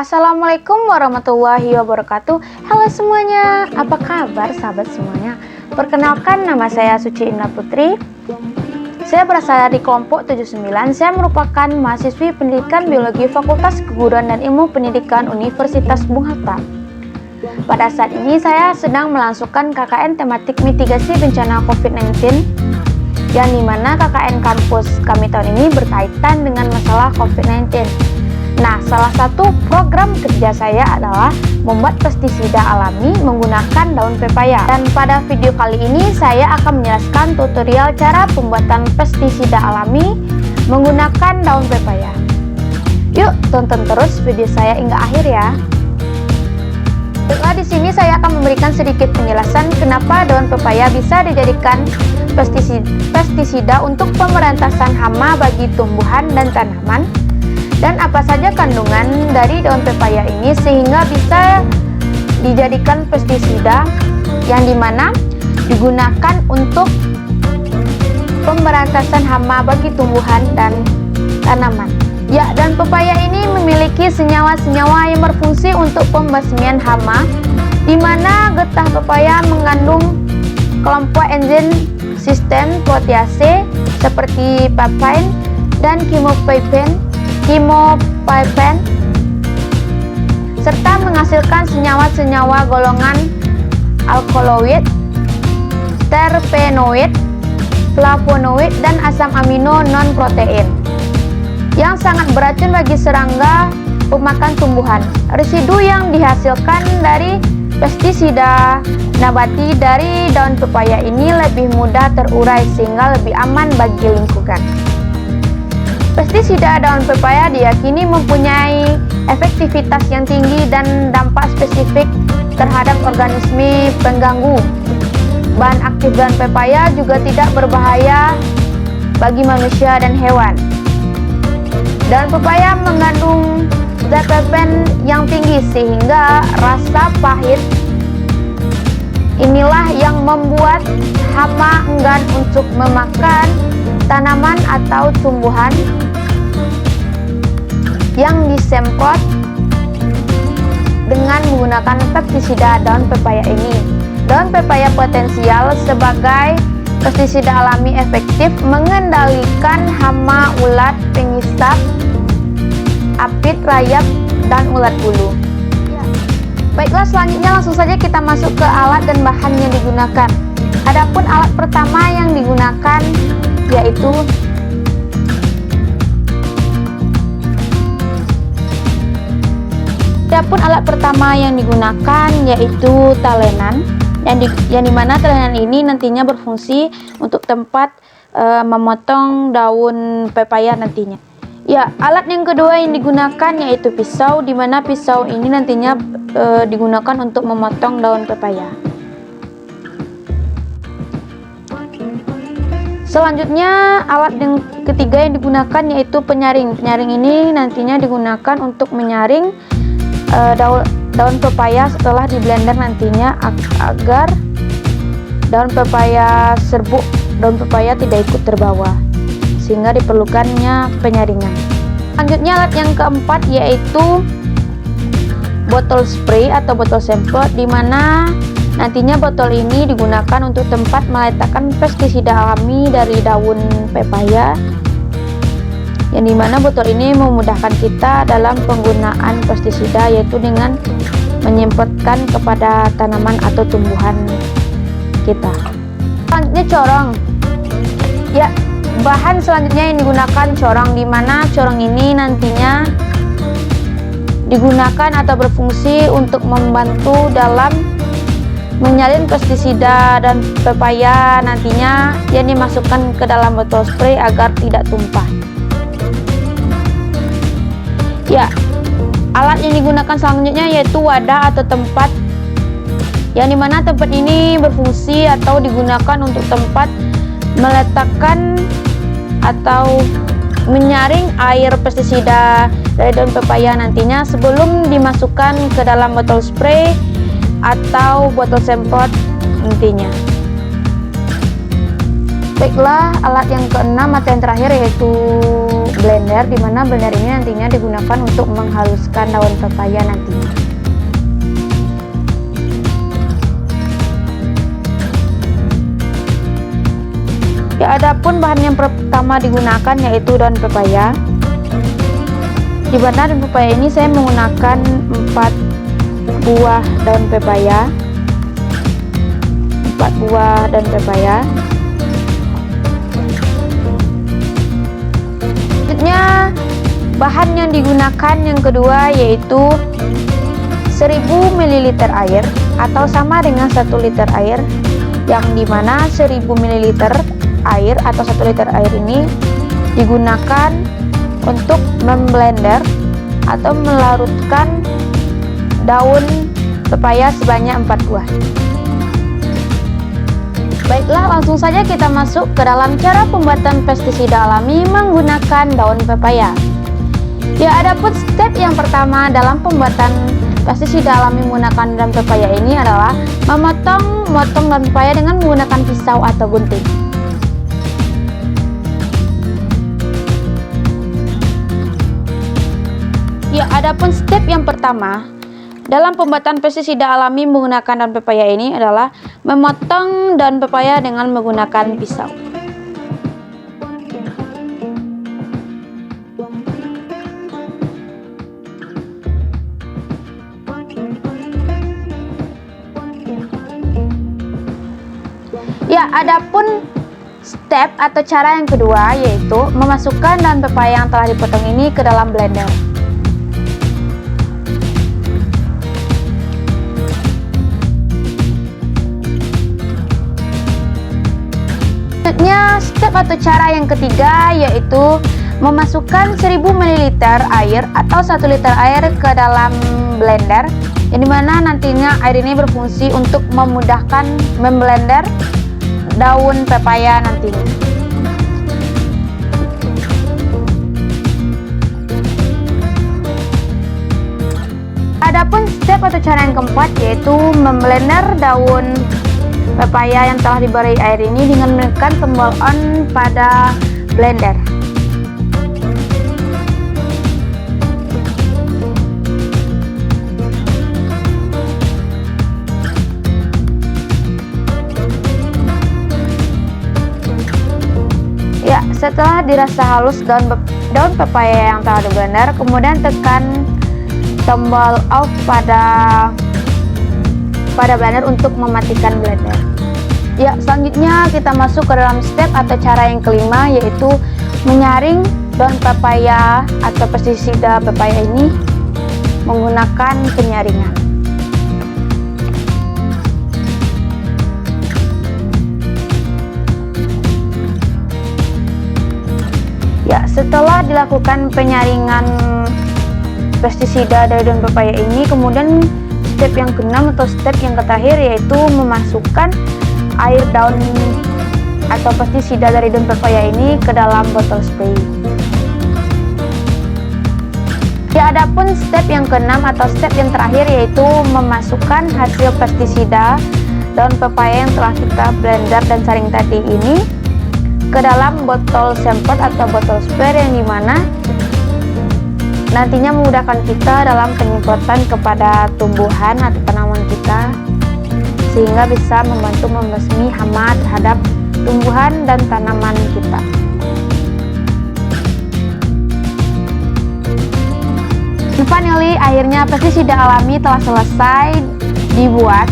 Assalamualaikum warahmatullahi wabarakatuh. Halo semuanya, apa kabar sahabat semuanya? Perkenalkan, nama saya Suci Indah Putri. Saya berasal dari kelompok 79. Saya merupakan mahasiswi pendidikan biologi Fakultas Keguruan dan Ilmu Pendidikan Universitas Bung Hatta. Pada saat ini saya sedang melangsungkan KKN tematik mitigasi bencana COVID-19, yang dimana KKN kampus kami tahun ini berkaitan dengan masalah COVID-19. Nah, salah satu program kerja saya adalah membuat pestisida alami menggunakan daun pepaya. Dan pada video kali ini saya akan menjelaskan tutorial cara pembuatan pestisida alami menggunakan daun pepaya. Yuk, tonton terus video saya hingga akhir ya. Setelah di sini saya akan memberikan sedikit penjelasan kenapa daun pepaya bisa dijadikan pestisida untuk pemberantasan hama bagi tumbuhan dan tanaman. Dan apa saja kandungan dari daun pepaya ini sehingga bisa dijadikan pestisida yang dimana digunakan untuk pemberantasan hama bagi tumbuhan dan tanaman. Ya, dan pepaya ini memiliki senyawa-senyawa yang berfungsi untuk pembasmian hama, di mana getah pepaya mengandung kelompok enzim sistem protease seperti papain dan chemopaipen, serta menghasilkan senyawa-senyawa golongan alkaloid, terpenoid, flavonoid, dan asam amino non-protein yang sangat beracun bagi serangga pemakan tumbuhan. Residu yang dihasilkan dari pestisida nabati dari daun pepaya ini lebih mudah terurai sehingga lebih aman bagi lingkungan. Pestisida daun pepaya diyakini mempunyai efektivitas yang tinggi dan dampak spesifik terhadap organisme pengganggu. Bahan aktif daun pepaya juga tidak berbahaya bagi manusia dan hewan. Daun pepaya mengandung zat terpen yang tinggi sehingga rasa pahit inilah yang membuat hama enggan untuk memakan tanaman atau tumbuhan yang disemprot dengan menggunakan pestisida daun pepaya ini. Daun pepaya potensial sebagai pestisida alami efektif mengendalikan hama ulat pengisap, apit, rayap, dan ulat bulu. Baiklah, selanjutnya langsung saja kita masuk ke alat dan bahan yang digunakan. Adapun alat pertama yang digunakan yaitu talenan, yang dimana talenan ini nantinya berfungsi untuk tempat memotong daun pepaya nantinya. Ya, alat yang kedua yang digunakan yaitu pisau, dimana pisau ini nantinya digunakan untuk memotong daun pepaya. Selanjutnya alat yang ketiga yang digunakan yaitu penyaring. Penyaring ini nantinya digunakan untuk menyaring daun pepaya setelah di blender nantinya agar daun pepaya serbuk daun pepaya tidak ikut terbawa, sehingga diperlukannya penyaringan. Selanjutnya alat yang keempat yaitu botol spray atau botol semprot, di mana nantinya botol ini digunakan untuk tempat meletakkan pestisida alami dari daun pepaya, yang dimana botol ini memudahkan kita dalam penggunaan pestisida, yaitu dengan menyemprotkan kepada tanaman atau tumbuhan kita. Selanjutnya corong. Ya, bahan selanjutnya yang digunakan corong, di mana corong ini nantinya digunakan atau berfungsi untuk membantu dalam menyalin pestisida dan pepaya nantinya yang dimasukkan ke dalam botol spray agar tidak tumpah. Ya, alat yang digunakan selanjutnya yaitu wadah atau tempat, yang dimana tempat ini berfungsi atau digunakan untuk tempat meletakkan atau menyaring air pestisida dari daun pepaya nantinya sebelum dimasukkan ke dalam botol spray atau botol semprot nantinya. Baiklah, alat yang keenam atau yang terakhir yaitu blender, dimana blender ini nantinya digunakan untuk menghaluskan daun pepaya nantinya. Ya, adapun bahan yang pertama digunakan yaitu daun pepaya. Di mana daun pepaya ini saya menggunakan 4 buah daun pepaya. 4 buah daun pepaya. Selanjutnya bahan yang digunakan yang kedua yaitu 1000 ml air atau sama dengan 1 liter air, yang dimana 1000 ml air atau 1 liter air ini digunakan untuk memblender atau melarutkan daun pepaya sebanyak 4 buah. Baiklah, langsung saja kita masuk ke dalam cara pembuatan pestisida alami menggunakan daun pepaya. Ya, adapun step yang pertama dalam pembuatan pestisida alami menggunakan daun pepaya ini adalah memotong daun pepaya dengan menggunakan pisau atau gunting. Ya, adapun step yang pertama dalam pembuatan pestisida alami menggunakan daun pepaya ini adalah memotong daun pepaya dengan menggunakan pisau. Ya, adapun step atau cara yang kedua yaitu memasukkan daun pepaya yang telah dipotong ini ke dalam blender. Selanjutnya, step atau cara yang ketiga yaitu memasukkan 1000 ml air atau 1 liter air ke dalam blender, yang dimana nantinya air ini berfungsi untuk memudahkan memblender daun pepaya nantinya. Adapun step atau cara yang keempat yaitu memblender daun pepaya yang telah diberi air ini dengan menekan tombol on pada blender. Ya, setelah dirasa halus daun pepaya yang telah di blender, kemudian tekan tombol off pada blender untuk mematikan blender. Ya, selanjutnya kita masuk ke dalam step atau cara yang kelima yaitu menyaring daun pepaya atau pestisida pepaya ini menggunakan penyaringan. Ya, setelah dilakukan penyaringan pestisida dari daun pepaya ini, kemudian step yang keenam atau step yang terakhir yaitu memasukkan air daun atau pestisida dari daun pepaya ini ke dalam botol spray. Ya, adapun step yang keenam atau step yang terakhir yaitu memasukkan hasil pestisida daun pepaya yang telah kita blender dan saring tadi ini ke dalam botol semprot atau botol spray, yang dimana nantinya memudahkan kita dalam penyemprotan kepada tumbuhan atau tanaman kita, sehingga bisa membantu membasmi hama terhadap tumbuhan dan tanaman kita. Finally, akhirnya pestisida alami telah selesai dibuat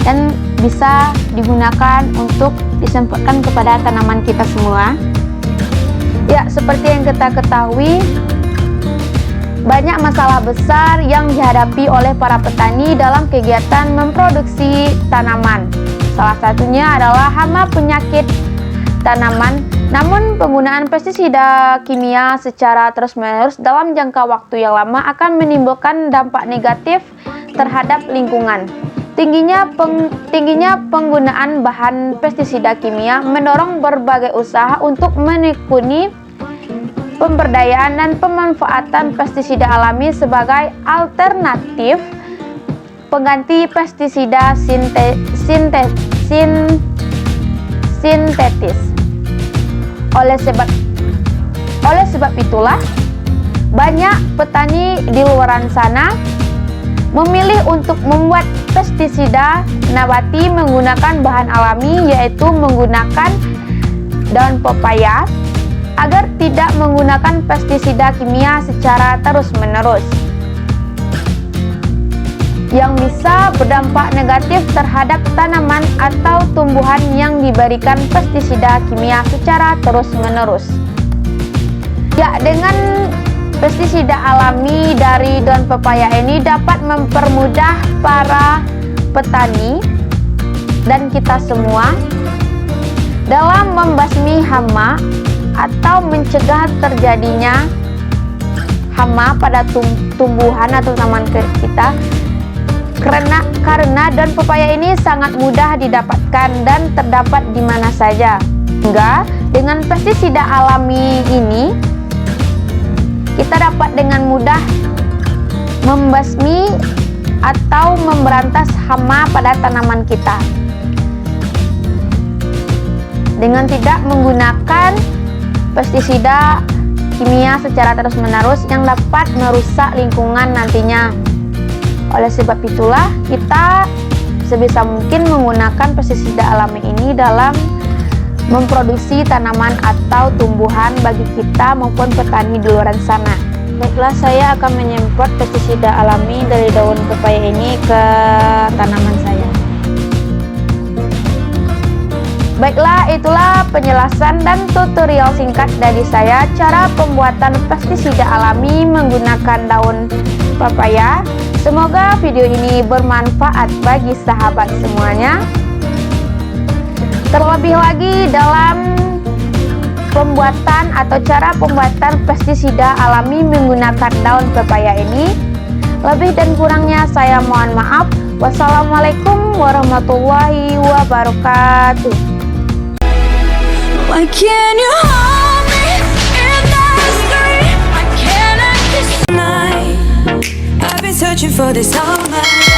dan bisa digunakan untuk disemprotkan kepada tanaman kita semua. Ya, seperti yang kita ketahui, banyak masalah besar yang dihadapi oleh para petani dalam kegiatan memproduksi tanaman. Salah satunya adalah hama penyakit tanaman. Namun penggunaan pestisida kimia secara terus-menerus dalam jangka waktu yang lama akan menimbulkan dampak negatif terhadap lingkungan. Tingginya penggunaan bahan pestisida kimia mendorong berbagai usaha untuk menekuni pemberdayaan dan pemanfaatan pestisida alami sebagai alternatif pengganti pestisida sintetis. Oleh sebab itulah, banyak petani di luaran sana memilih untuk membuat pestisida nabati menggunakan bahan alami, yaitu menggunakan daun pepaya, agar tidak menggunakan pestisida kimia secara terus-menerus yang bisa berdampak negatif terhadap tanaman atau tumbuhan yang diberikan pestisida kimia secara terus-menerus. Ya, dengan pestisida alami dari daun pepaya ini dapat mempermudah para petani dan kita semua dalam membasmi hama atau mencegah terjadinya hama pada tumbuhan atau tanaman kita, karena daun pepaya ini sangat mudah didapatkan dan terdapat di mana saja. Hingga dengan pestisida alami ini kita dapat dengan mudah membasmi atau memberantas hama pada tanaman kita dengan tidak menggunakan pestisida kimia secara terus-menerus yang dapat merusak lingkungan nantinya. Oleh sebab itulah, kita sebisa mungkin menggunakan pestisida alami ini dalam memproduksi tanaman atau tumbuhan bagi kita maupun petani di luar sana. Baiklah, saya akan menyemprot pestisida alami dari daun pepaya ini ke tanaman saya. Baiklah, itulah penjelasan dan tutorial singkat dari saya cara pembuatan pestisida alami menggunakan daun pepaya. Semoga video ini bermanfaat bagi sahabat semuanya. Terlebih lagi dalam pembuatan atau cara pembuatan pestisida alami menggunakan daun pepaya ini. Lebih dan kurangnya saya mohon maaf. Wassalamualaikum warahmatullahi wabarakatuh. Why can't you hold me in the street? Why can't I kiss tonight? I've been searching for this all night.